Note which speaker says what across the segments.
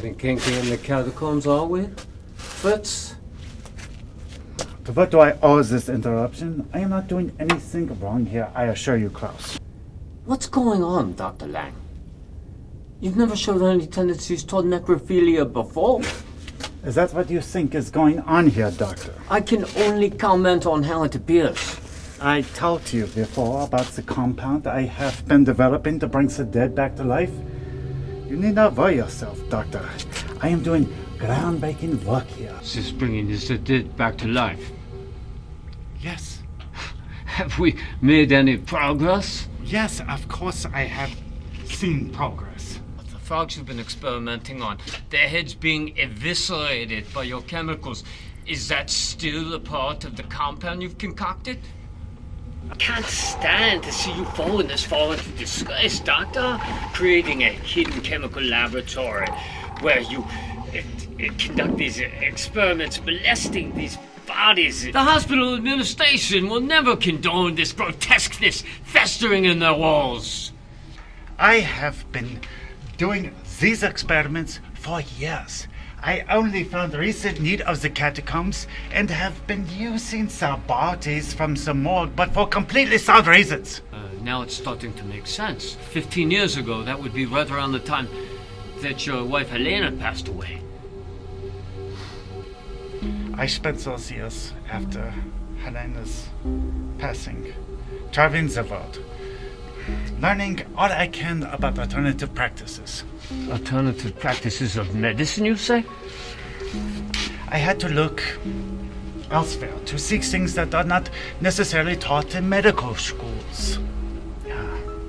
Speaker 1: getting kinky in the catacombs, are we, Fritz?
Speaker 2: To what do I owe this interruption? I am not doing anything wrong here, I assure you, Klaus.
Speaker 1: What's going on, Dr. Lang? You've never showed any tendencies toward necrophilia before.
Speaker 2: Is that what you think is going on here, Doctor?
Speaker 1: I can only comment on how it appears.
Speaker 2: I talked to you before about the compound I have been developing to bring the dead back to life. You need not worry yourself, Doctor. I am doing groundbreaking work here.
Speaker 1: This is bringing the dead back to life.
Speaker 2: Yes.
Speaker 1: Have we made any progress?
Speaker 2: Yes, of course I have seen progress.
Speaker 1: The frogs you've been experimenting on, their heads being eviscerated by your chemicals, is that still a part of the compound you've concocted? I can't stand to see you falling this far into disgrace, Doctor. Creating a hidden chemical laboratory where you conduct these experiments, molesting these bodies. The hospital administration will never condone this grotesqueness festering in their walls.
Speaker 2: I have been doing these experiments for years. I only found recent need of the catacombs and have been using some bodies from the morgue, but for completely sound reasons.
Speaker 1: Now it's starting to make sense. 15 years ago, that would be right around the time that your wife Helena passed away.
Speaker 2: I spent those years after Helena's passing, traveling the world, learning all I can about alternative practices.
Speaker 1: Alternative practices of medicine, you say?
Speaker 2: I had to look elsewhere to seek things that are not necessarily taught in medical schools.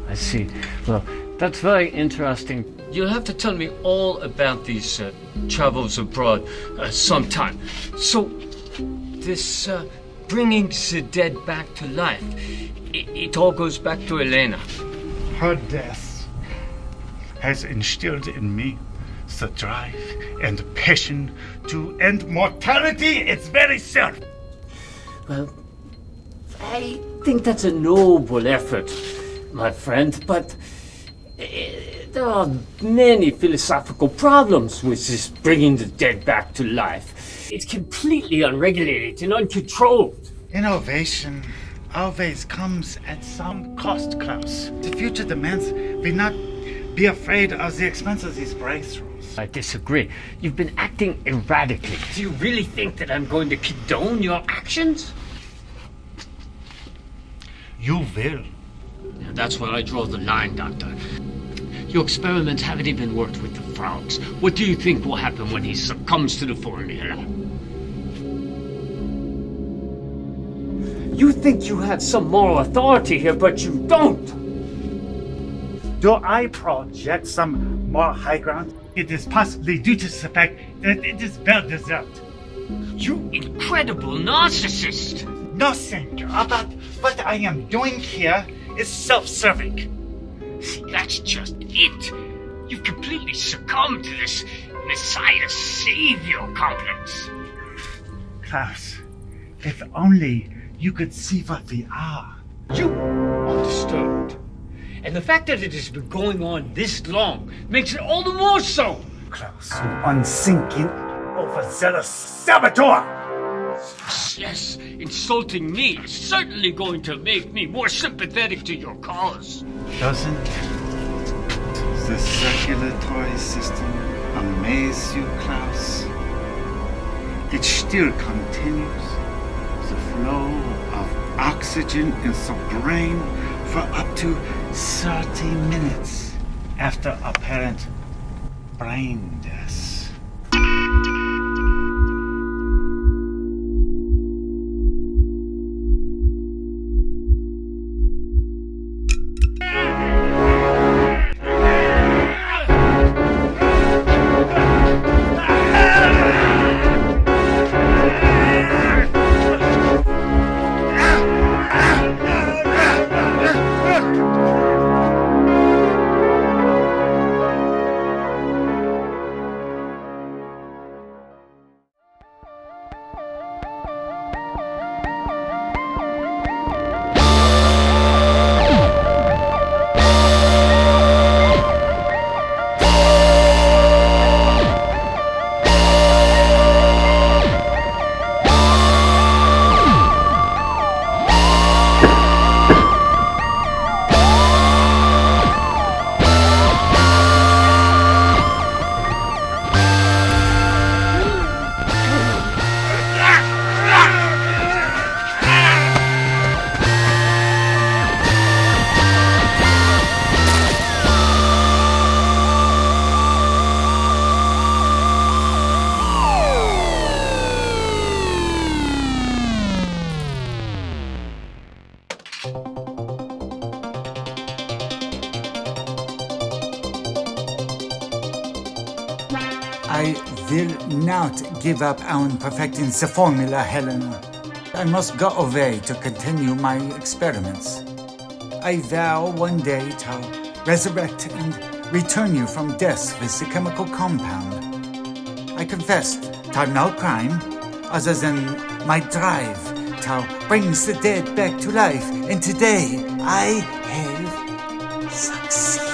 Speaker 1: I see. Well, that's very interesting. You'll have to tell me all about these travels abroad sometime. So, this bringing the dead back to life, it all goes back to Elena.
Speaker 2: Her death has instilled in me the drive and passion to end mortality its very self.
Speaker 1: Well, I think that's a noble effort, my friend, but there are many philosophical problems with this bringing the dead back to life. It's completely unregulated and uncontrolled.
Speaker 2: Innovation always comes at some cost, Klaus. The future demands we not be afraid of the expense of these breakthroughs.
Speaker 1: I disagree. You've been acting erratically. Do you really think that I'm going to condone your actions?
Speaker 2: You will.
Speaker 1: Yeah, that's where I draw the line, Doctor. Your experiments haven't even worked with the frogs. What do you think will happen when he succumbs to the formula? You think you have some moral authority here, but you don't!
Speaker 2: Do I project some more high ground? It is possibly due to the fact that it is well deserved.
Speaker 1: You incredible narcissist!
Speaker 2: Nothing about what I am doing here is self-serving.
Speaker 1: See, that's just it. You've completely succumbed to this Messiah-Savior complex.
Speaker 2: Klaus, if only you could see what we are.
Speaker 1: You are disturbed. And the fact that it has been going on this long makes it all the more so.
Speaker 2: Klaus, you unthinking, overzealous saboteur!
Speaker 1: Yes, insulting me is certainly going to make me more sympathetic to your cause.
Speaker 2: Doesn't the circulatory system amaze you, Klaus? It still continues the flow of oxygen in the brain for up to 30 minutes after apparent brain death. I will not give up on perfecting the formula, Helena. I must go away to continue my experiments. I vow one day to resurrect and return you from death with the chemical compound. I confessed to no crime other than my drive to bring the dead back to life, and today I have succeeded.